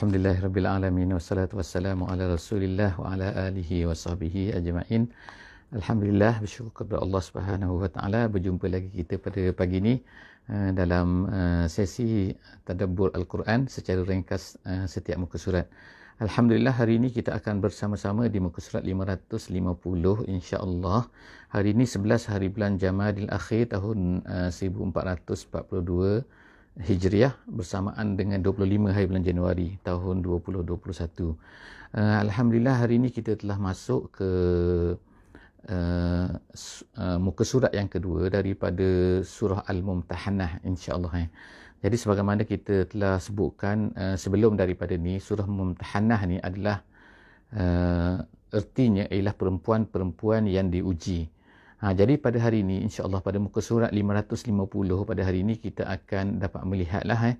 Alhamdulillahirabbil alamin wassalatu wassalamu ala Rasulillah wa ala alihi wa sahbihi ajma'in. Alhamdulillah, bersyukur kepada Allah Subhanahu wa taala, berjumpa lagi kita pada pagi ini dalam sesi tadabbur Al-Quran secara ringkas setiap muka surat. Alhamdulillah, hari ini kita akan bersama-sama di muka surat 550 insya-Allah. Hari ini 11 hari bulan Jamadil Akhir tahun 1442 Hijriah bersamaan dengan 25 hari bulan Januari tahun 2021. Alhamdulillah, hari ini kita telah masuk ke muka surat yang kedua daripada surah Al-Mumtahanah insya-Allah. Jadi sebagaimana kita telah sebutkan sebelum daripada ni, surah Mumtahanah ni adalah ertinya ialah perempuan-perempuan yang diuji. Jadi pada hari ini insya-Allah pada muka surat 550 pada hari ini kita akan dapat melihatlah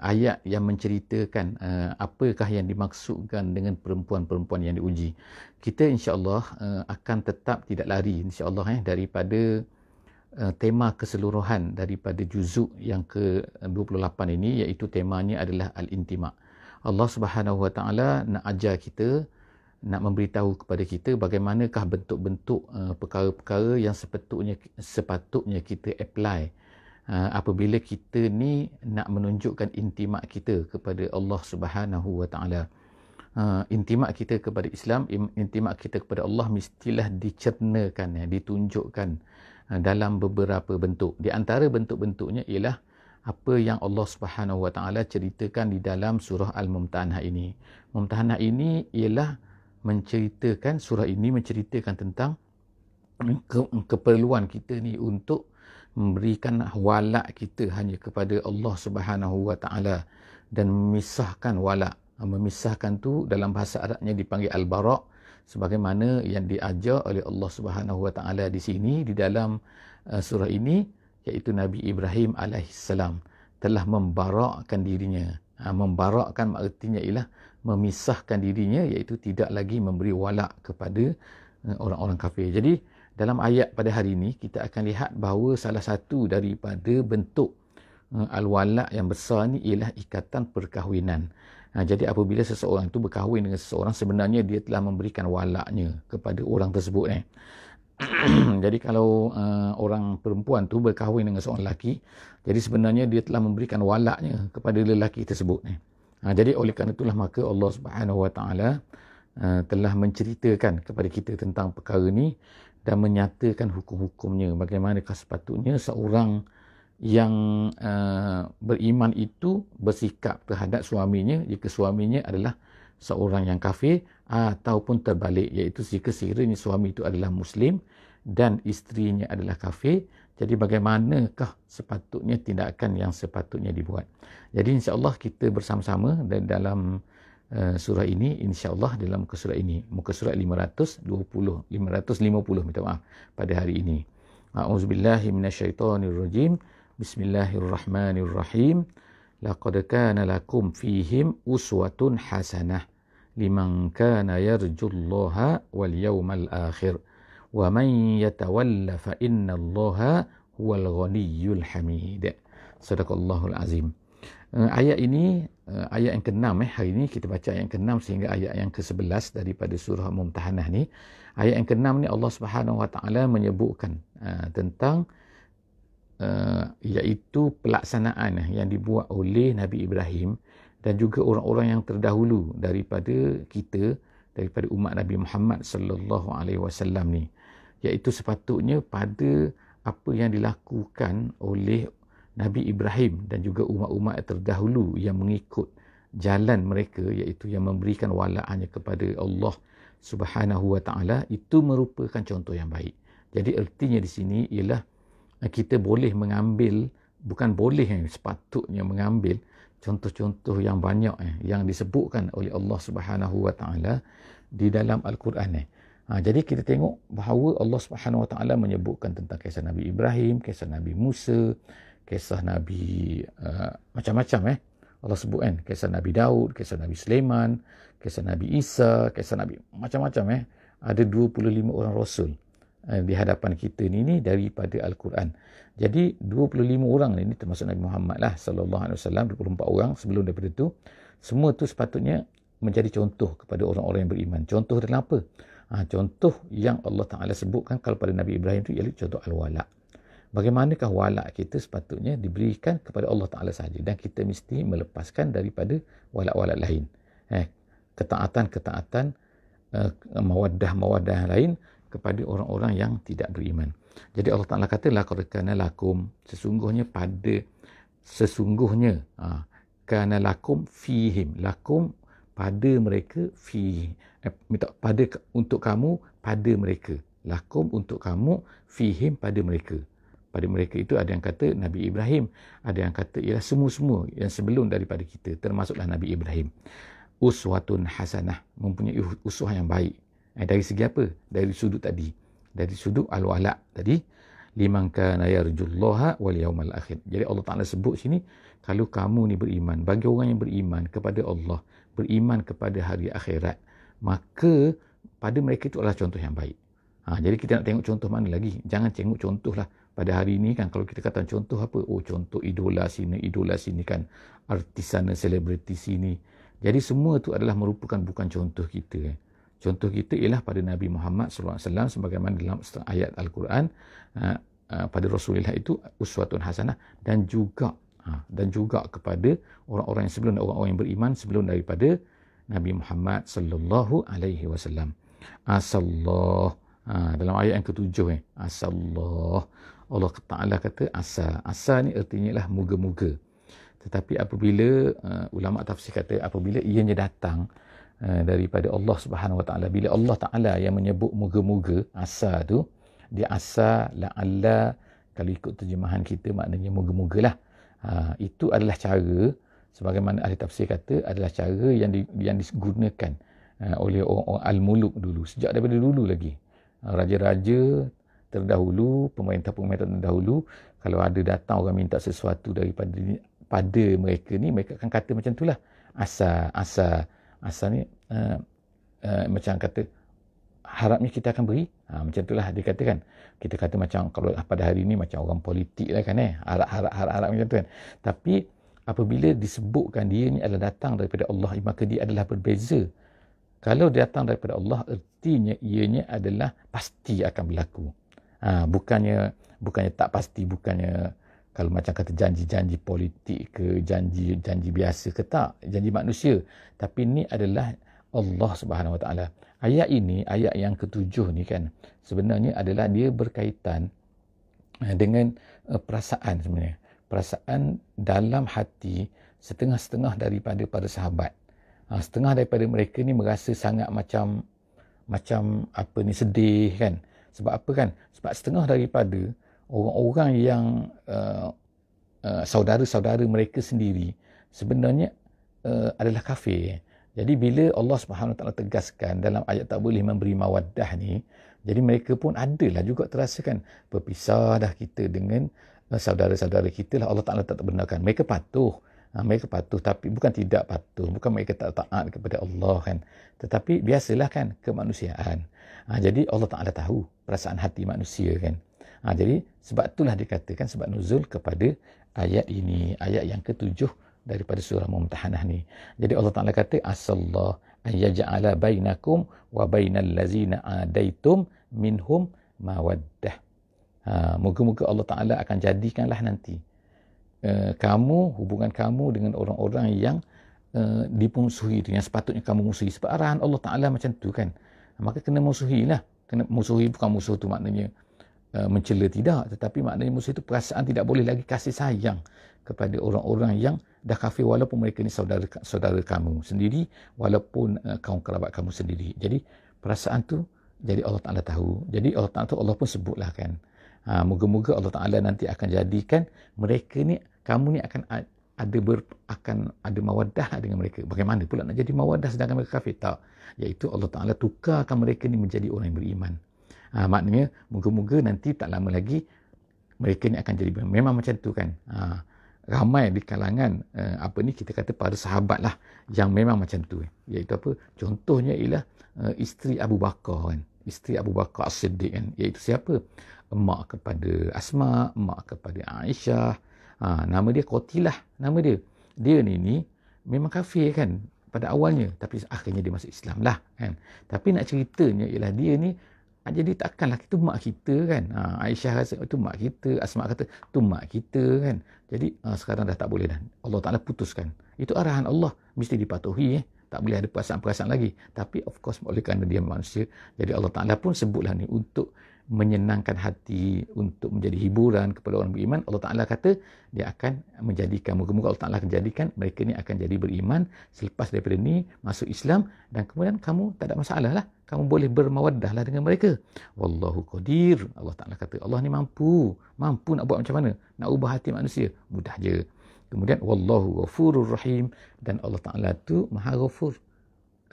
ayat yang menceritakan apakah yang dimaksudkan dengan perempuan-perempuan yang diuji. Kita insya-Allah akan tetap tidak lari insya-Allah daripada tema keseluruhan daripada juzuk yang ke-28 ini, iaitu temanya adalah Al-Intima'. Allah Subhanahu Wa Taala nak ajar kita, nak memberitahu kepada kita bagaimanakah bentuk-bentuk perkara-perkara yang sepatutnya kita apply apabila kita ni nak menunjukkan intimat kita kepada Allah Subhanahu Wa Taala. Intimat kita kepada Islam, intimat kita kepada Allah mestilah dicernakan, ditunjukkan dalam beberapa bentuk. Di antara bentuk-bentuknya ialah apa yang Allah Subhanahu Wa Taala ceritakan di dalam surah Al-Mumtahanah ini. Mumtahanah ini ialah menceritakan, surah ini menceritakan tentang keperluan kita ni untuk memberikan walak kita hanya kepada Allah Subhanahu Wa Taala dan memisahkan walak. Memisahkan tu dalam bahasa Arabnya dipanggil al-bara', sebagaimana yang diajar oleh Allah Subhanahu Wa Taala di sini di dalam surah ini, iaitu Nabi Ibrahim alaihissalam telah membarakkan dirinya. Membarakkan artinya ialah memisahkan dirinya, iaitu tidak lagi memberi walak kepada orang-orang kafir. Jadi dalam ayat pada hari ini kita akan lihat bahawa salah satu daripada bentuk al-walak yang besar ni ialah ikatan perkahwinan. Jadi apabila seseorang itu berkahwin dengan seseorang, sebenarnya dia telah memberikan walaknya kepada orang tersebut. Jadi kalau orang perempuan tu berkahwin dengan seorang lelaki, jadi sebenarnya dia telah memberikan walaknya kepada lelaki tersebut. Jadi oleh kerana itulah maka Allah Subhanahu Wa Taala telah menceritakan kepada kita tentang perkara ni dan menyatakan hukum-hukumnya. Bagaimanakah sepatutnya seorang yang beriman itu bersikap terhadap suaminya jika suaminya adalah seorang yang kafir, ataupun terbalik, iaitu jika sekiranya suami itu adalah Muslim dan isterinya adalah kafir, jadi bagaimanakah sepatutnya tindakan yang sepatutnya dibuat. Jadi insya-Allah kita bersama-sama dalam surah ini, insya-Allah dalam muka surat ini, muka surat 550 minta maaf pada hari ini. A'udzubillahi minasyaitonirrajim. Bismillahirrahmanirrahim. Laqad kana lakum fihim uswatun hasanah liman kana yarjullaha wal yawmal akhir wa man yatawalla fa innallaha huwal ghaniyyul hamid. Sadaqallahul azim. Ayat ini ayat yang ke-6 hari ini kita baca ayat yang ke-6 sehingga ayat yang ke-11 daripada surah Mumtahanah ni. Ayat yang ke-6 ni Allah Subhanahu Wa Taala menyebutkan tentang iaitu pelaksanaan yang dibuat oleh Nabi Ibrahim dan juga orang-orang yang terdahulu daripada kita, daripada umat Nabi Muhammad sallallahu alaihi wasallam ni, iaitu sepatutnya pada apa yang dilakukan oleh Nabi Ibrahim dan juga umat-umat terdahulu yang mengikut jalan mereka, iaitu yang memberikan walak hanya kepada Allah Subhanahu Wa Taala, itu merupakan contoh yang baik. Jadi ertinya di sini ialah kita boleh mengambil, bukan boleh, sepatutnya mengambil contoh-contoh yang banyak yang disebutkan oleh Allah Subhanahu Wa Taala di dalam Al-Quran. Jadi kita tengok bahawa Allah Subhanahu Wa Taala menyebutkan tentang kisah Nabi Ibrahim, kisah Nabi Musa, kisah Nabi macam-macam Allah sebut kisah Nabi Daud, kisah Nabi Sulaiman, kisah Nabi Isa, kisah Nabi macam-macam ada 25 orang rasul di hadapan kita ni daripada Al-Quran. Jadi 25 orang ini termasuk Nabi Muhammad lah sallallahu alaihi wasallam, 24 orang sebelum daripada itu. Semua tu sepatutnya menjadi contoh kepada orang-orang yang beriman. Contoh dalam apa? Contoh yang Allah Ta'ala sebutkan kalau pada Nabi Ibrahim tu ialah contoh al-wala'. Bagaimanakah wala' kita sepatutnya diberikan kepada Allah Ta'ala sahaja, dan kita mesti melepaskan daripada wala'-wala' lain. Ketaatan-ketaatan, mawaddah-mawaddah lain kepada orang-orang yang tidak beriman. Jadi Allah Ta'ala kata, laqad kana lakum, sesungguhnya kana lakum fihim, lakum pada mereka, untuk kamu pada mereka, lakum untuk kamu, fihim pada mereka. Pada mereka itu ada yang kata Nabi Ibrahim, ada yang kata ialah semua-semua yang sebelum daripada kita, termasuklah Nabi Ibrahim. Uswatun hasanah, mempunyai uswah yang baik. Dari segi apa? Dari sudut tadi, dari sudut al-wala' tadi, liman kana yarjullaha wal yawmal akhir. Jadi Allah Ta'ala sebut sini, kalau kamu ni beriman, bagi orang yang beriman kepada Allah, beriman kepada hari akhirat, maka pada mereka itu adalah contoh yang baik. Jadi kita nak tengok contoh mana lagi? Jangan tengok contoh lah. Pada hari ini kan, kalau kita kata contoh apa? Contoh idola sini kan, artis sana, selebriti sini. Jadi semua tu adalah merupakan bukan contoh kita. Contoh kita ialah pada Nabi Muhammad SAW, sebagaimana dalam ayat Al-Quran, pada Rasulullah itu uswatun hasanah, dan juga kepada orang-orang yang sebelum, orang-orang yang beriman sebelum daripada Nabi Muhammad sallallahu alaihi wasallam. Asallah, dalam ayat yang ketujuh, asallah, Allah Ta'ala kata asa ni artinya lah moga-moga. Tetapi apabila ulama tafsir kata apabila ianya datang daripada Allah Subhanahu Wa Ta'ala, bila Allah Ta'ala yang menyebut moga-moga, asa tu, dia asa la'alla, kalau ikut terjemahan kita maknanya moga-moga lah. Itu adalah cara, sebagaimana ahli tafsir kata, adalah cara yang digunakan oleh orang al-muluk dulu, sejak daripada dulu lagi. Raja-raja terdahulu, pemerintah-pemerintah terdahulu, kalau ada datang orang minta sesuatu pada mereka ni, mereka akan kata macam itulah, asa ni macam kata harapnya kita akan beri, macam itulah dia katakan. Kita kata macam kalau pada hari ni macam orang politik lah kan, harap macam tu kan. Tapi apabila disebutkan dia ni adalah datang daripada Allah, maka dia adalah berbeza. Kalau datang daripada Allah, artinya ianya adalah pasti akan berlaku. Bukannya tak pasti, bukannya kalau macam kata janji-janji politik ke, janji biasa ke, tak, janji manusia. Tapi ini adalah Allah Subhanahu Wa Ta'ala. Ayat ini, ayat yang ketujuh ni kan, sebenarnya adalah dia berkaitan dengan perasaan sebenarnya. Perasaan dalam hati setengah-setengah daripada para sahabat. Setengah daripada mereka ni merasa sangat macam apa ni, sedih kan. Sebab apa kan? Sebab setengah daripada orang-orang yang saudara-saudara mereka sendiri sebenarnya adalah kafir. Jadi bila Allah Subhanahu Wa Taala tegaskan dalam ayat tak boleh memberi mawaddah ni, jadi mereka pun adalah juga terasakan berpisah dah kita dengan saudara-saudara kita lah, Allah Ta'ala tak benarkan. Mereka patuh, tapi bukan tidak patuh, bukan mereka tak taat kepada Allah kan, tetapi biasalah kan, kemanusiaan. Jadi Allah Ta'ala tahu perasaan hati manusia kan. Jadi sebab itulah dikatakan sebab nuzul kepada ayat ini, ayat yang ketujuh daripada surah Mumtahanah ni. Jadi Allah Ta'ala kata asallah ayyaja'ala bainakum wa bainal lazina adaitum minhum mawaddah. Moga-moga Allah Ta'ala akan jadikanlah nanti hubungan kamu dengan orang-orang yang dimusuhi tu, yang sepatutnya kamu musuhi. Sebab arahan Allah Ta'ala macam tu kan, maka kena musuhilah. Kena musuhi, bukan musuh tu maknanya mencela, tidak, tetapi maknanya musuh itu perasaan tidak boleh lagi kasih sayang kepada orang-orang yang dah kafir, walaupun mereka ni saudara kamu sendiri, walaupun kaum kerabat kamu sendiri. Jadi perasaan tu, jadi Allah Ta'ala tahu. Jadi Allah Ta'ala tu, Allah pun sebutlah kan, moga-moga Allah Ta'ala nanti akan jadikan mereka ni, kamu ni akan ada mawaddah dengan mereka. Bagaimana pula nak jadi mawaddah sedangkan mereka kafir? Tak, iaitu Allah Ta'ala tukarkan mereka ni menjadi orang yang beriman. Maknanya moga-moga nanti tak lama lagi mereka ni akan jadi beriman. Memang macam tu kan. Ramai di kalangan kita kata para sahabat lah yang memang macam tu, iaitu apa? Contohnya ialah isteri Abu Bakar kan, isteri Abu Bakar As-Siddiq kan, iaitu siapa? Emak kepada Asma, emak kepada Aisyah. Nama dia Qatilah, nama dia. Dia ni memang kafir kan pada awalnya, tapi akhirnya dia masuk Islam lah kan. Tapi nak ceritanya ialah dia ni jadi takkanlah itu mak kita kan. Aisyah rasa itu mak kita, Asma kata itu mak kita kan. Jadi sekarang dah tak boleh dah. Allah Ta'ala putuskan. Itu arahan Allah, mesti dipatuhi. Tak boleh ada perasaan-perasaan lagi. Tapi of course oleh kerana dia manusia, jadi Allah Ta'ala pun sebutlah ni untuk menyenangkan hati, untuk menjadi hiburan kepada orang beriman. Allah Ta'ala kata dia akan menjadikan, moga-moga Allah Ta'ala akan jadikan mereka ni akan jadi beriman selepas daripada ni masuk Islam, dan kemudian kamu tak ada masalah lah, kamu boleh bermawaddah lah dengan mereka. Wallahu qadir. Allah Ta'ala kata Allah ni mampu nak buat macam mana, nak ubah hati manusia, mudah je. Kemudian wallahu ghafurur rahim, dan Allah Ta'ala tu maha ghafur,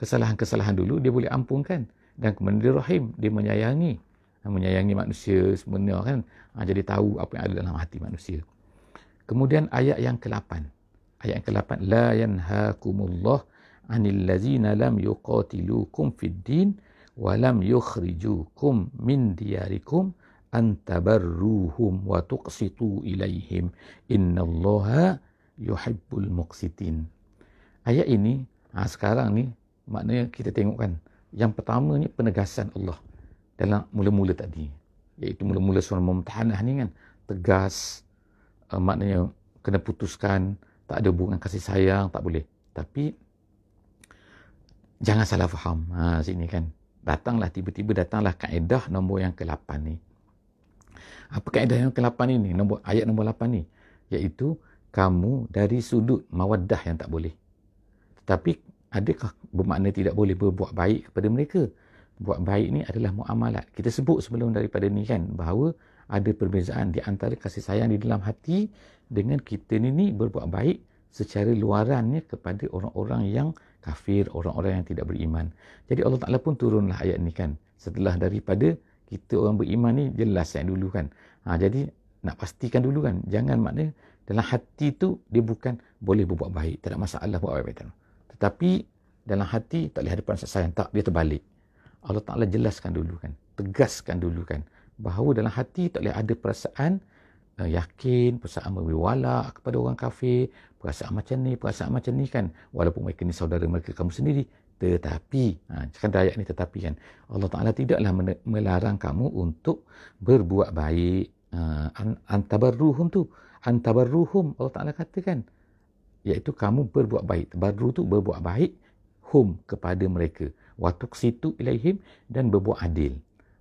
kesalahan-kesalahan dulu dia boleh ampunkan, dan kemudian dia rahim, dia menyayangi manusia sebenarnya kan. Jadi tahu apa yang ada dalam hati manusia. Kemudian ayat yang ke-8. Ayat yang ke-8, la yanhaakumullah 'anil ladzina lam yuqatilukum fid din wa lam yukhrijukum min diyarikum an tabarruhum wa tuqsitu ilaihim innallaha yuhibbul muqsitin. Ayat ini sekarang ni maknanya kita tengok kan, yang pertama ni penegasan Allah dalam mula-mula tadi, iaitu mula-mula surah Mumtahanah ni kan, tegas, maknanya kena putuskan, tak ada hubungan kasih sayang, tak boleh. Tapi jangan salah faham. Sini kan tiba-tiba datanglah kaedah nombor yang ke-8 ni. Apa kaedah yang ke-8 ini? Ayat nombor 8 ni, iaitu kamu dari sudut mawaddah yang tak boleh. Tetapi adakah bermakna tidak boleh berbuat baik kepada mereka? Buat baik ni adalah muamalat. Kita sebut sebelum daripada ni kan, bahawa ada perbezaan di antara kasih sayang di dalam hati dengan kita ni berbuat baik secara luarannya kepada orang-orang yang kafir, orang-orang yang tidak beriman. Jadi Allah Ta'ala pun turunlah ayat ni kan, setelah daripada kita orang beriman ni jelas yang dulu kan. Jadi nak pastikan dulu kan, jangan makna dalam hati tu dia bukan boleh berbuat baik, tak ada masalah buat baik. Tetapi dalam hati tak boleh ada perasaan sayang, tak, dia terbalik. Allah Ta'ala jelaskan dulu kan, tegaskan dulu kan, bahawa dalam hati tak boleh ada perasaan yakin, perasaan memberi wala kepada orang kafir, perasaan macam ni kan, walaupun mereka ni saudara mereka kamu sendiri. Tetapi, kan ayat ni tetapi kan, Allah Ta'ala tidaklah melarang kamu untuk berbuat baik. Antabarruhum Allah Ta'ala katakan, iaitu kamu berbuat baik. Tabarru tu berbuat baik, hum kepada mereka, wa tuqsitu ilaihim, dan berbuat adil.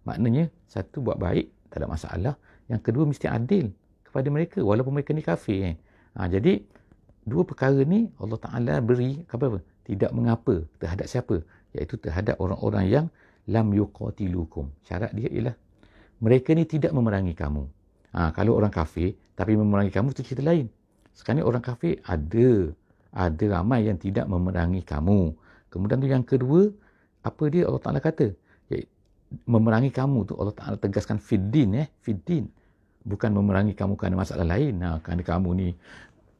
Maknanya satu buat baik tak ada masalah, yang kedua mesti adil kepada mereka walaupun mereka ni kafir. Jadi dua perkara ni Allah Ta'ala beri apa? Tidak mengapa terhadap siapa? Iaitu terhadap orang-orang yang lam yuqatilukum. Syarat dia ialah mereka ni tidak memerangi kamu. Kalau orang kafir tapi memerangi kamu itu cerita lain. Sekarang ni orang kafir ada ramai yang tidak memerangi kamu. Kemudian tu yang kedua, apa dia Allah Ta'ala kata? Memerangi kamu tu Allah Ta'ala tegaskan fiddin. Bukan memerangi kamu kerana masalah lain. Kerana kamu ni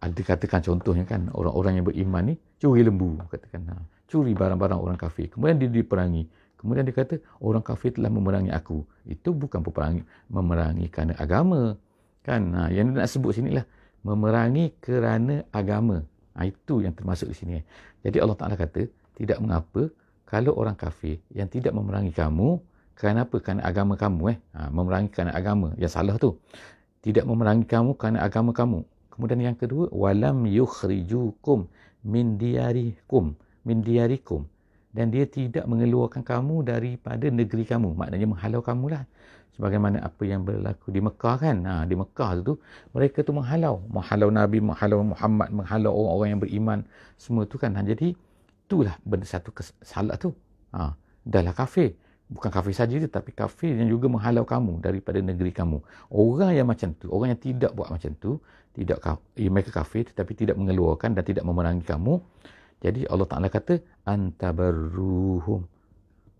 ada, katakan contohnya kan, orang-orang yang beriman ni curi lembu, katakan, curi barang-barang orang kafir, kemudian dia diperangi, kemudian dia kata orang kafir telah memerangi aku. Itu bukan memerangi kerana agama kan. Yang dia nak sebut sini lah memerangi kerana agama. Itu yang termasuk di sini. Jadi Allah Ta'ala kata tidak mengapa kalau orang kafir yang tidak memerangi kamu. Kerana apa? Kerana agama kamu. Memerangi kerana agama. Yang salah tu. Tidak memerangi kamu kerana agama kamu. Kemudian yang kedua, walam yukhrijukum min diyarikum. Dan dia tidak mengeluarkan kamu daripada negeri kamu. Maknanya menghalau kamu lah. Sebagaimana apa yang berlaku di Mekah kan. Di Mekah tu, mereka tu menghalau Nabi, menghalau Muhammad, menghalau orang-orang yang beriman. Semua tu kan. Jadi, itulah benda satu salah tu. Dahlah kafir. Bukan kafir saja tu, tapi kafir yang juga menghalau kamu daripada negeri kamu. Orang yang macam tu, orang yang tidak buat macam tu, mereka kafir tetapi tidak mengeluarkan dan tidak memerangi kamu. Jadi Allah Ta'ala kata, antabarruhum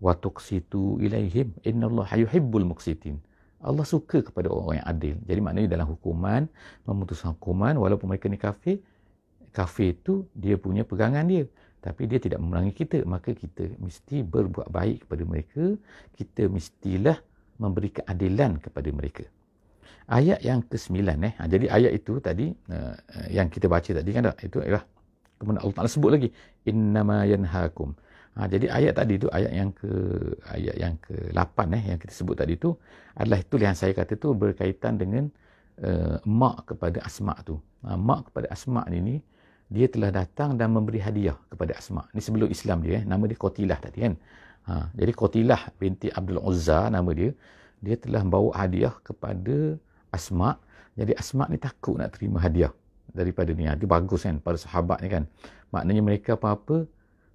wa tuqsitu ilaihim innallaha yuhibbul muqsitin. Allah suka kepada orang yang adil. Jadi maknanya dalam hukuman, memutuskan hukuman, walaupun mereka ni kafir tu dia punya pegangan dia. Tapi dia tidak memerangi kita, maka kita mesti berbuat baik kepada mereka. Kita mestilah memberi keadilan kepada mereka. Ayat yang ke-9. Jadi ayat itu tadi, yang kita baca tadi kan, itu ialah Kemudian Allah Ta'ala sebut lagi, innama yanhakum. Jadi ayat tadi tu, ayat yang ke-8 yang kita sebut tadi tu, adalah itu yang saya kata tu berkaitan dengan mak kepada Asma tu. Mak kepada Asma ni, dia telah datang dan memberi hadiah kepada Asma. Ni sebelum Islam dia, nama dia Qatilah tadi kan. Jadi Qatilah binti Abdul Uzza nama dia. Dia telah bawa hadiah kepada Asma. Jadi Asma ni takut nak terima hadiah daripada ni. Itu bagus kan para sahabat ni kan. Maknanya mereka apa-apa,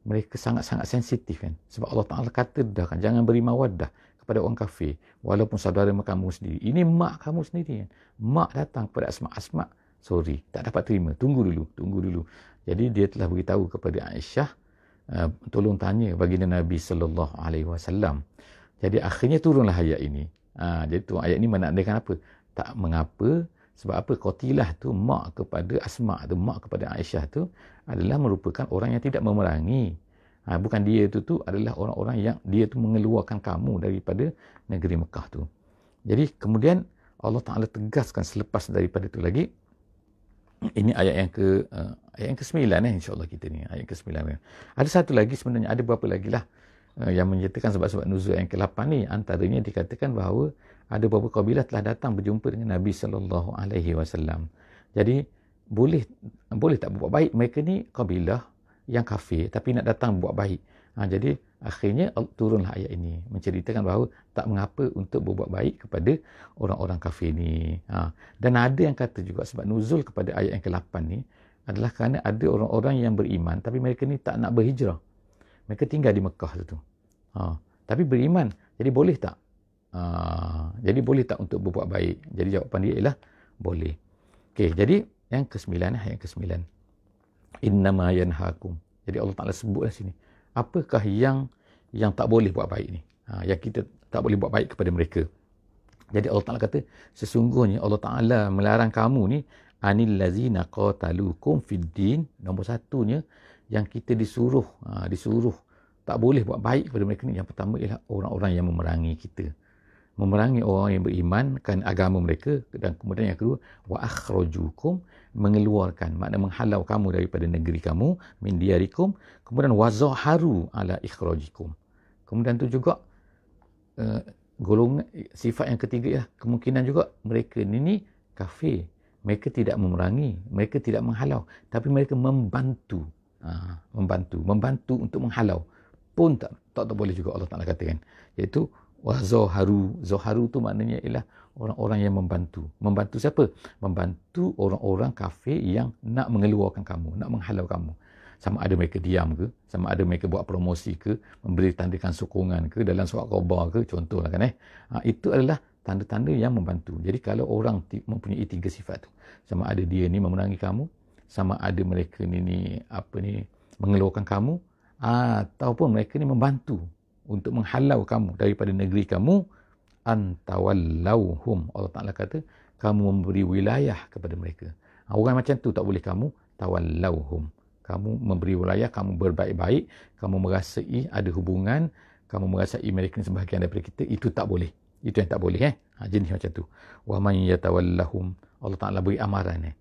mereka sangat-sangat sensitif kan. Sebab Allah Ta'ala kata dah kan, jangan beri mawaddah kepada orang kafir walaupun saudara kamu sendiri. Ini mak kamu sendiri kan. Mak datang kepada Asma. Asma, sorry, tak dapat terima. Tunggu dulu. Jadi dia telah beritahu kepada Aisyah, tolong tanya baginda Nabi sallallahu alaihi wasallam. Jadi akhirnya turunlah ayat ini. Jadi tu ayat ini menandakan apa? Tak mengapa. Sebab apa? Qatilah tu, mak kepada Asma tu, mak kepada Aisyah tu adalah merupakan orang yang tidak memerangi. Bukan dia tu adalah orang-orang yang dia tu mengeluarkan kamu daripada negeri Mekah tu. Jadi kemudian Allah Ta'ala tegaskan selepas daripada itu lagi. Ini ayat yang ke-9 insya-Allah kita ni. Ayat ke-9. Ada satu lagi sebenarnya, ada berapa lagi lah yang menyertakan sebab-sebab nuzul yang ke-8 ni. Antaranya dikatakan bahawa ada beberapa kabilah telah datang berjumpa dengan Nabi sallallahu alaihi wasallam. Jadi boleh tak buat baik mereka ni kabilah yang kafir tapi nak datang buat baik. Jadi akhirnya turunlah ayat ini menceritakan bahawa tak mengapa untuk berbuat baik kepada orang-orang kafir ni. Dan ada yang kata juga sebab nuzul kepada ayat yang ke-8 ni adalah kerana ada orang-orang yang beriman tapi mereka ni tak nak berhijrah. Mereka tinggal di Mekah tu. Tapi beriman. Jadi boleh tak? Jadi boleh tak untuk berbuat baik? Jadi jawapan dia ialah boleh. Okey, jadi yang ke-9 ayat ke-9. Innama yanhakum. Jadi Allah Ta'ala sebutlah sini. Apakah yang tak boleh buat baik ni? Yang kita tak boleh buat baik kepada mereka. Jadi Allah Ta'ala kata, sesungguhnya Allah Ta'ala melarang kamu ni, anil lazina qatalukum fid din. Nombor satunya, yang kita disuruh tak boleh buat baik kepada mereka ni. Yang pertama ialah orang-orang yang memerangi kita. Memerangi orang yang beriman kan agama mereka. Dan kemudian yang kedua, wa akhrajukum, mengeluarkan, makna menghalau kamu daripada negeri kamu, min diyarikum. Kemudian wazaharu ala ikhrajikum. Kemudian tu juga golongan sifat yang ketiga ya, kemungkinan juga mereka ni kafir. Mereka tidak memerangi, mereka tidak menghalau, tapi mereka membantu. Membantu untuk menghalau pun tak boleh juga Allah Ta'ala katakan. Iaitu Zoharu tu maknanya ialah orang-orang yang membantu. Membantu siapa? Membantu orang-orang kafir yang nak mengeluarkan kamu, nak menghalau kamu. Sama ada mereka diam ke, sama ada mereka buat promosi ke, memberi tandakan sokongan ke, dalam surat khabar ke, contohlah kan. Itu adalah tanda-tanda yang membantu. Jadi kalau orang mempunyai 3 sifat tu, sama ada dia ni memenangi kamu, sama ada mereka ni mengeluarkan kamu, ataupun mereka ni membantu untuk menghalau kamu daripada negeri kamu, antawallauhum. Allah Ta'ala kata, kamu memberi wilayah kepada mereka. Orang macam tu tak boleh kamu tawallauhum. Kamu memberi wilayah, kamu berbaik-baik, kamu merasai ada hubungan, kamu merasai mereka ni sebahagian daripada kita, itu tak boleh. Itu yang tak boleh. Jenis macam tu. Wa man yatawallahum. Allah Ta'ala beri amaran.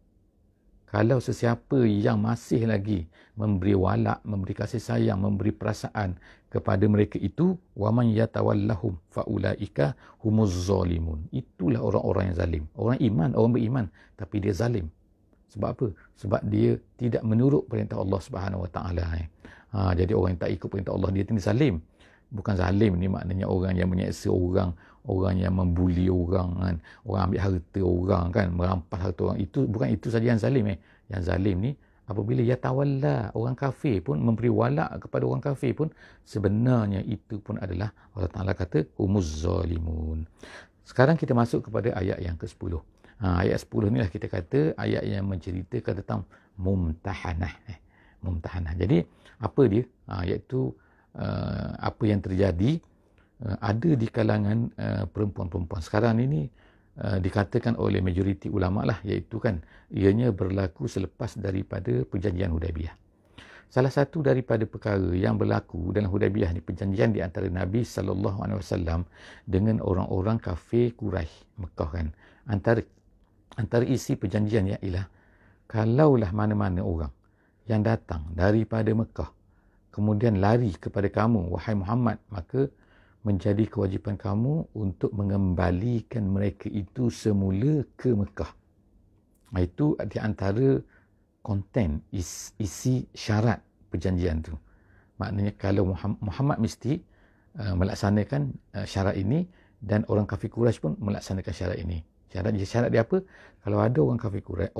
Kalau sesiapa yang masih lagi memberi walak, memberi kasih sayang, memberi perasaan kepada mereka itu, waman yatawallahum faulaika humuz zalimun. Itulah orang-orang yang zalim. Orang iman, orang beriman, tapi dia zalim. Sebab apa? Sebab dia tidak menurut perintah Allah Subhanahu Wa Taala. Jadi orang yang tak ikut perintah Allah, dia ni zalim. Bukan zalim ni maknanya orang yang menyeksa orang, orang yang membuli orang kan, orang ambil harta orang kan, merampas harta orang. Itu bukan itu saja yang zalim. Yang zalim ni apabila yatawalla, orang kafir pun memberi walak kepada orang kafir pun, sebenarnya itu pun adalah Allah Taala kata humuz zalimun. Sekarang kita masuk kepada ayat yang ke-10. Ayat 10 ni lah kita kata ayat yang menceritakan tentang mumtahanah. Mumtahanah. Jadi apa dia? Iaitu apa yang terjadi ada di kalangan perempuan-perempuan sekarang ini, dikatakan oleh majoriti ulama lah, iaitu kan ianya berlaku selepas daripada perjanjian Hudaibiyah. Salah satu daripada perkara yang berlaku dalam Hudaibiyah ni, perjanjian di antara Nabi SAW dengan orang-orang kafir Quraisy Mekah kan. Antara isi perjanjiannya ialah kalaulah mana-mana orang yang datang daripada Mekah kemudian lari kepada kamu, wahai Muhammad, maka menjadi kewajipan kamu untuk mengembalikan mereka itu semula ke Mekah. Itu di antara konten, isi syarat perjanjian tu. Maknanya kalau Muhammad mesti melaksanakan syarat ini dan orang kafir Quraisy pun melaksanakan syarat ini. Syarat dia apa? Kalau ada orang kafir Quraisy,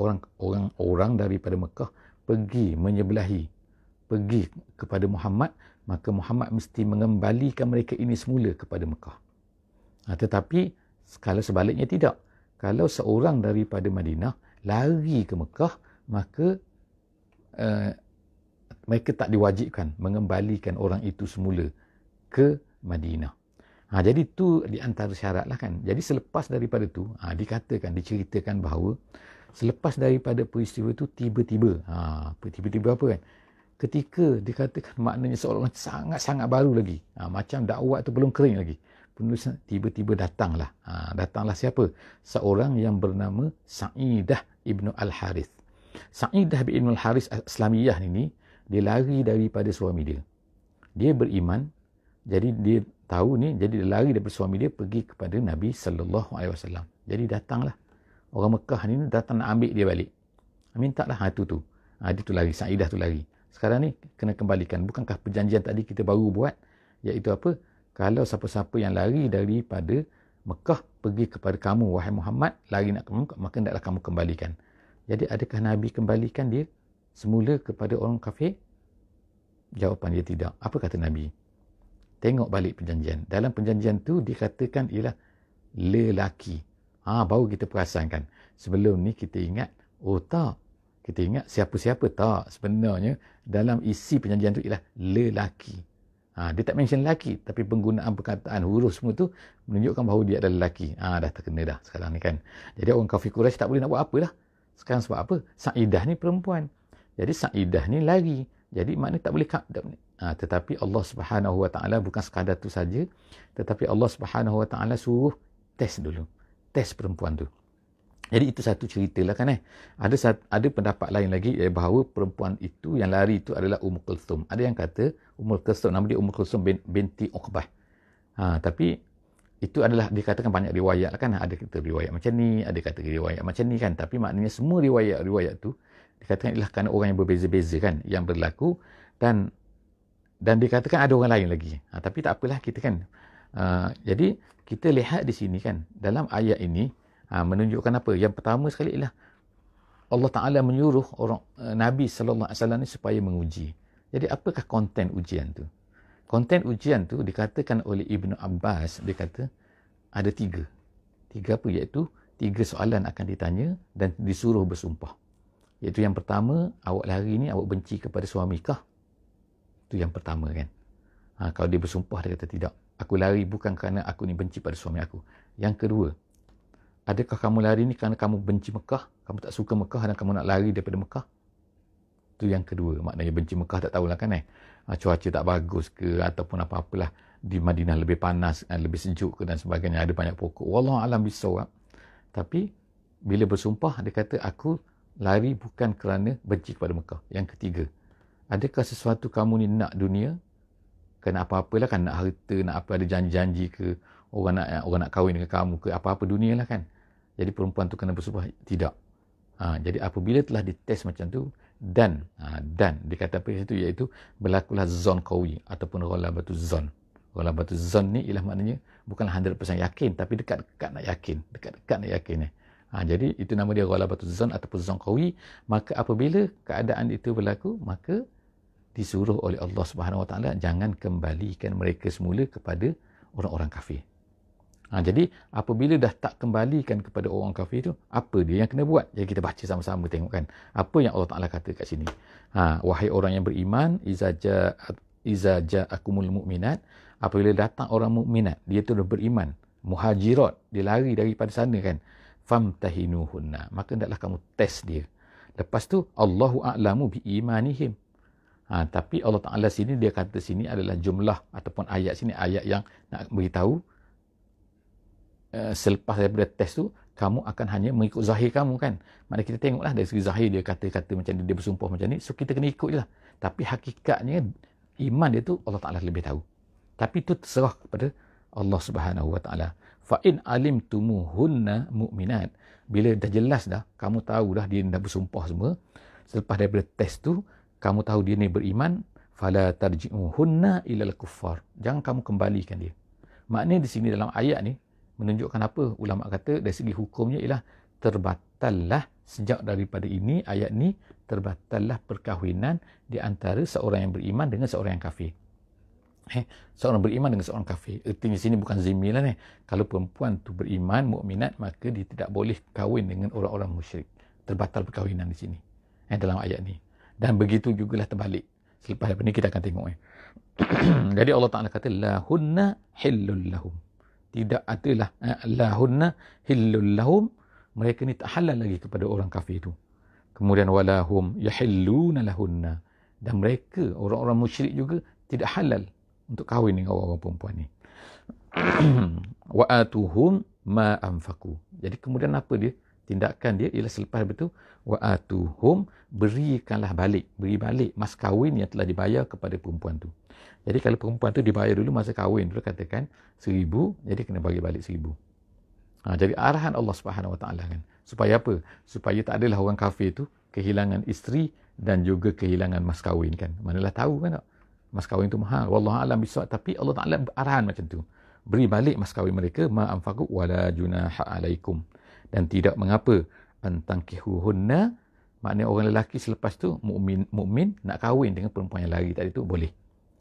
orang daripada Mekah pergi kepada Muhammad, maka Muhammad mesti mengembalikan mereka ini semula kepada Mekah. Tetapi kalau sebaliknya tidak. Kalau seorang daripada Madinah lari ke Mekah, maka mereka tak diwajibkan mengembalikan orang itu semula ke Madinah. Jadi itu di antara syarat lah kan. Jadi selepas daripada tu, diceritakan bahawa selepas daripada peristiwa itu tiba-tiba apa kan? Ketika dikatakan maknanya seolah-olah sangat-sangat baru lagi. Macam dakwah tu belum kering lagi. Penulis tiba-tiba datanglah. Datanglah siapa? Seorang yang bernama Sa'idah ibnu Al-Harith. Sa'idah ibnu Al-Harith Islamiyah ini, dia lari daripada suami dia. Dia beriman, jadi dia tahu ni, jadi dia lari daripada suami dia pergi kepada Nabi SAW. Jadi datanglah orang Mekah ni datang nak ambil dia balik. Mintalah tu. Dia tu lari, Sa'idah tu lari. Sekarang ni kena kembalikan. Bukankah perjanjian tadi kita baru buat? Iaitu apa? Kalau siapa-siapa yang lari daripada Mekah pergi kepada kamu, wahai Muhammad, lari nak kamu, maka hendaklah kamu kembalikan. Jadi adakah Nabi kembalikan dia semula kepada orang kafir? Jawapan dia tidak. Apa kata Nabi? Tengok balik perjanjian. Dalam perjanjian tu dikatakan ialah lelaki. Baru kita perasankan. Sebelum ni kita ingat, tak. Kita ingat siapa-siapa, tak. Sebenarnya dalam isi perjanjian tu ialah lelaki. Dia tak mention lelaki, tapi penggunaan perkataan huruf semua tu menunjukkan bahawa dia adalah lelaki. Dah terkena dah sekarang ni kan. Jadi orang kafir Quraisy tak boleh nak buat apa dah. Sekarang sebab apa? Sa'idah ni perempuan. Jadi Sa'idah ni lari. Jadi maknanya tak boleh tetapi Allah Subhanahu Wa Taala bukan sekadar tu saja, tetapi Allah Subhanahu Wa Taala suruh test dulu. Test perempuan tu. Jadi itu satu cerita lah kan. Ada pendapat lain lagi bahawa perempuan itu yang lari itu adalah Ummu Kulthum. Ada yang kata Ummu Kulthum, nama dia Ummu Kulthum binti Uqbah. Tapi itu adalah dikatakan banyak riwayat lah kan. Ada kata riwayat macam ni, ada kata riwayat macam ni kan. Tapi maknanya semua riwayat tu dikatakan ialah kerana orang yang berbeza-beza kan yang berlaku, dan dikatakan ada orang lain lagi. Tapi tak apalah kita kan. Jadi kita lihat di sini kan, dalam ayat ini menunjukkan apa? Yang pertama sekali ialah Allah Ta'ala menyuruh orang Nabi SAW ni supaya menguji. Jadi apakah konten ujian tu? Konten ujian tu dikatakan oleh Ibnu Abbas, dia kata ada 3. 3 apa? Iaitu 3 soalan akan ditanya dan disuruh bersumpah. Iaitu yang pertama, awak lari ni awak benci kepada suami kah? Itu yang pertama kan. Kalau dia bersumpah, dia kata tidak. Aku lari bukan kerana aku ni benci pada suami aku. Yang kedua, adakah kamu lari ni kerana kamu benci Mekah? Kamu tak suka Mekah dan kamu nak lari daripada Mekah? Itu yang kedua. Maknanya benci Mekah tak tahulah kan cuaca tak bagus ke ataupun apa-apalah. Di Madinah lebih panas, lebih sejuk ke dan sebagainya. Ada banyak pokok. Wallahu a'lam bissawab. Tapi bila bersumpah, dia kata aku lari bukan kerana benci kepada Mekah. Yang ketiga, adakah sesuatu kamu ni nak dunia? Kerana apa-apalah kan, nak harta, nak apa, ada janji-janji ke, orang nak kahwin dengan kamu ke, apa-apa dunia lah kan. Jadi perempuan tu kena bersumpah tidak. Jadi apabila telah dites macam tu dan dikata apa itu, iaitu berlakulah zon qawi ataupun ghalabatu zon. Ghalabatu zon ni ialah maknanya bukanlah 100% yakin, tapi dekat-dekat nak yakin, dekat-dekat nak yakin jadi itu nama dia ghalabatu zon ataupun zon qawi. Maka apabila keadaan itu berlaku, maka disuruh oleh Allah Subhanahu Wa Taala jangan kembalikan mereka semula kepada orang-orang kafir. Jadi apabila dah tak kembalikan kepada orang kafir itu, apa dia yang kena buat? Jadi kita baca sama-sama tengok kan. Apa yang Allah Ta'ala kata kat sini. Wahai orang yang beriman, iza ja'akumul mu'minat, apabila datang orang mukminat, dia tu dah beriman, muhajirat, dia lari daripada sana kan. Famtahinuhunna, maka hendaklah kamu test dia. Lepas tu Allahu a'lamu bi imanihim. Tapi Allah Ta'ala sini dia kata sini adalah jumlah ataupun ayat sini ayat yang nak beritahu selepas daripada test tu kamu akan hanya mengikut zahir kamu kan. Maknanya kita tengoklah dari segi zahir dia kata-kata macam ni, dia bersumpah macam ni, so kita kena ikut je lah. Tapi hakikatnya iman dia tu Allah Ta'ala lebih tahu. Tapi itu terserah kepada Allah Subhanahu Wa Ta'ala. Fa in alimtumuhunna mu'minat, bila dah jelas dah, kamu tahu dah dia dah bersumpah semua, selepas daripada test tu kamu tahu dia ni beriman, fala tarji'uhunna ilal kuffar, jangan kamu kembalikan dia. Maknanya di sini dalam ayat ni menunjukkan apa? Ulama kata dari segi hukumnya ialah terbatallah sejak daripada ini, ayat ni, terbatallah perkahwinan di antara seorang yang beriman dengan seorang yang kafir. Seorang beriman dengan seorang kafir. Artinya sini bukan zimmi lah ni. Kalau perempuan tu beriman, mukminat, maka dia tidak boleh kahwin dengan orang-orang musyrik. Terbatal perkahwinan di sini. Dalam ayat ni. Dan begitu jugalah terbalik. Selepas daripada ni kita akan tengok. Jadi Allah Ta'ala kata, lahunna hillul lahum. Tidak adalah lahunna hillul lahum. Mereka ni tak halal lagi kepada orang kafir itu. Kemudian walahum yahilluna lahunna. Dan mereka, orang-orang musyrik juga, tidak halal untuk kahwin dengan orang-orang perempuan ni. Wa atuhum ma anfaqu. Jadi kemudian apa dia? Tindakan dia ialah selepas itu, wa atuhum, berikanlah balik, beri balik mas kahwin yang telah dibayar kepada perempuan tu. Jadi kalau perempuan tu dibayar dulu masa kahwin dulu katakan 1,000, jadi kena bagi balik 1,000. Jadi arahan Allah Subhanahu Wa Taala kan. Supaya apa? Supaya tak adalah orang kafir tu kehilangan isteri dan juga kehilangan mas kahwin kan. Manalah tahu kan tak? Mas kahwin tu mahal. Wallahu a'lam bissawab, tapi Allah Taala arahan macam tu. Beri balik mas kahwin mereka, ma anfaqu wala junaha alaikum. Dan tidak mengapa antangkihuhunna, maknanya orang lelaki selepas tu mukmin nak kahwin dengan perempuan yang lari tadi tu boleh.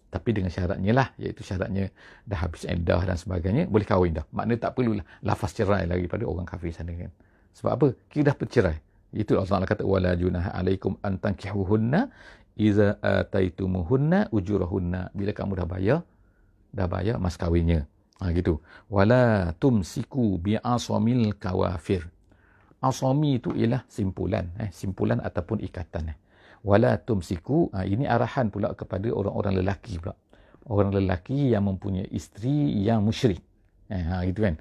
Tapi dengan syaratnya lah, iaitu syaratnya dah habis iddah dan sebagainya, boleh kahwin dah. Maknanya tak perlu lafaz cerai lagi pada orang kafir sana kan. Sebab apa? Kita dah bercerai. Itu Allah Taala kata wala junaha alaikum antangkihuhunna iza ataitumuhunna ujurahunna, bila kamu dah bayar mas kahwinnya. Gitu. Wala tumsiku bi'asamil kawafir. Asami itu ialah simpulan, simpulan ataupun ikatan. Wala tumsiku, ini arahan pula kepada orang-orang lelaki pula. Orang lelaki yang mempunyai isteri yang musyrik. Gitu kan.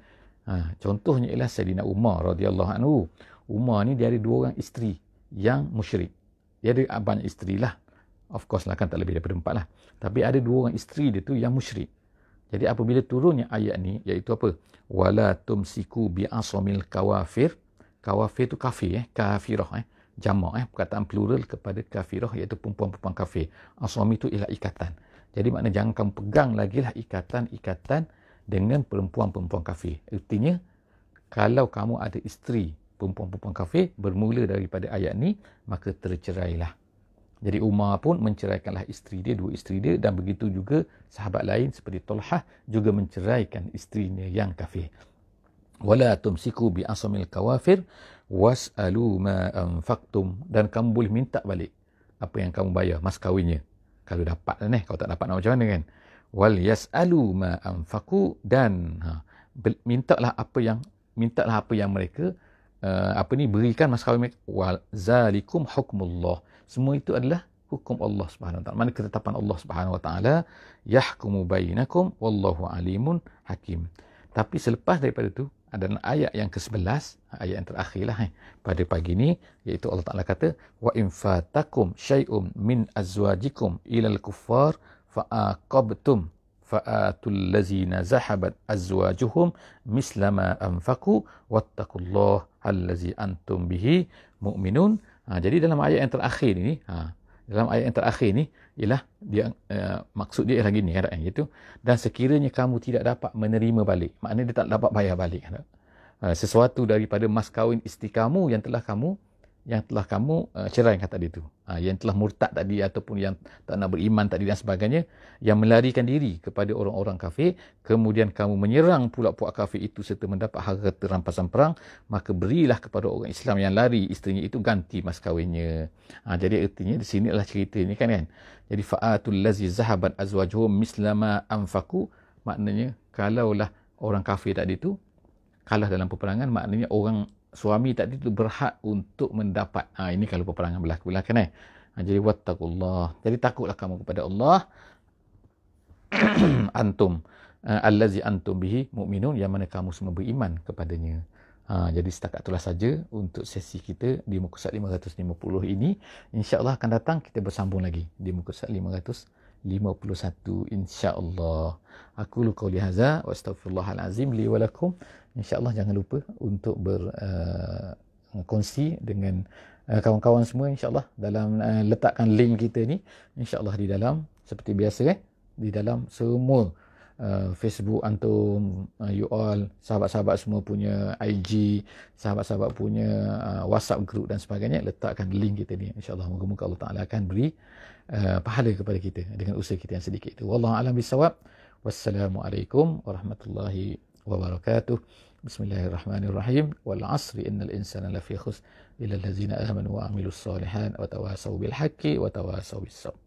Contohnya ialah Sayyidina Umar radhiyallahu anhu. Umar ni dia ada 2 orang isteri yang musyrik. Dia ada banyak isteri lah. Of course lah kan, tak lebih daripada 4 lah. Tapi ada 2 orang isteri dia tu yang musyrik. Jadi apabila turunnya ayat ni, iaitu apa? Wala tumsiku bi'asamil kawafir. Kawafir tu kafir, kafirah, jamak, perkataan plural kepada kafirah, iaitu perempuan-perempuan kafir. Asami tu ialah ikatan. Jadi maknanya jangan kamu pegang lagi lah ikatan-ikatan dengan perempuan-perempuan kafir. Artinya, kalau kamu ada isteri perempuan-perempuan kafir, bermula daripada ayat ni, maka tercerailah. Jadi Umar pun menceraikanlah isteri dia, 2 isteri dia, dan begitu juga sahabat lain seperti Talhah juga menceraikan isterinya yang kafir. Wala tumsiku bi asamil kawafir was'alu ma anfaqtum, dan kamu boleh minta balik apa yang kamu bayar mas kahwinnya. Kalau dapat lah kalau tak dapat nak macam mana kan. Wal yas'alu ma anfaqu, dan mintalah apa yang mereka berikan mas kahwin mereka. Wal zalikum hukmullah. Semua itu adalah hukum Allah Subhanahu Wa Taala. Mana ketetapan Allah Subhanahu Wa Taala, yahkumu bainakum wallahu alimun hakim. Tapi selepas daripada itu ada ayat yang ke-11, ayat yang terakhir lah pada pagi ni, iaitu Allah Taala kata wa in fatakum syai'un min azwajikum ilal kuffar fa'aqabtum fa'atul ladzina zahabat azwajuhum mislama anfaqu wattaqullaha allazi antum bihi mu'minun. Jadi dalam ayat yang terakhir ni, ialah dia maksud dia ialah gini, iaitu dan sekiranya kamu tidak dapat menerima balik, maknanya dia tak dapat bayar balik sesuatu daripada mas kahwin isteri kamu yang telah kamu ceraikan tadi tu, yang telah murtad tadi ataupun yang tak nak beriman tadi dan sebagainya, yang melarikan diri kepada orang-orang kafir, kemudian kamu menyerang pula puak kafir itu serta mendapat harta rampasan perang, maka berilah kepada orang Islam yang lari isterinya itu ganti mas kahwinnya. Jadi artinya di sini adalah cerita ni kan. Jadi fa'atul lazi zahabat azwajuhum mislama anfaqu, maknanya kalaulah orang kafir tadi tu kalah dalam peperangan, maknanya orang suami tadi itu berhak untuk mendapat. Ini kalau peperangan berlaku kan. Jadi wattaqullah. Jadi takutlah kamu kepada Allah. Antum allazi antum bihi mu'minun, yang mana kamu semua beriman kepadanya. Jadi setakat itulah saja untuk sesi kita di muka surat 550 ini. InsyaAllah akan datang kita bersambung lagi di muka surat 551 insyaAllah. Aku qauli hadza wa astaghfirullahalazim li wa lakum. InsyaAllah jangan lupa untuk berkongsi dengan kawan-kawan semua insyaAllah dalam letakkan link kita ni insyaAllah di dalam seperti biasa di dalam semua Facebook antum, you all, sahabat-sahabat semua punya IG, sahabat-sahabat punya WhatsApp group dan sebagainya, letakkan link kita ni insyaAllah. Moga-moga Allah Ta'ala akan beri pahala kepada kita dengan usaha kita yang sedikit itu. Wallahu a'lam bissawab. Wassalamualaikum warahmatullahi wabarakatuh. Bismillahirrahmanirrahim. Wal 'asri innal insana lafi khusr illa allazina amanu wa 'amilus solihat wa tawasaw bil haqqi wa tawasaw bis sabr.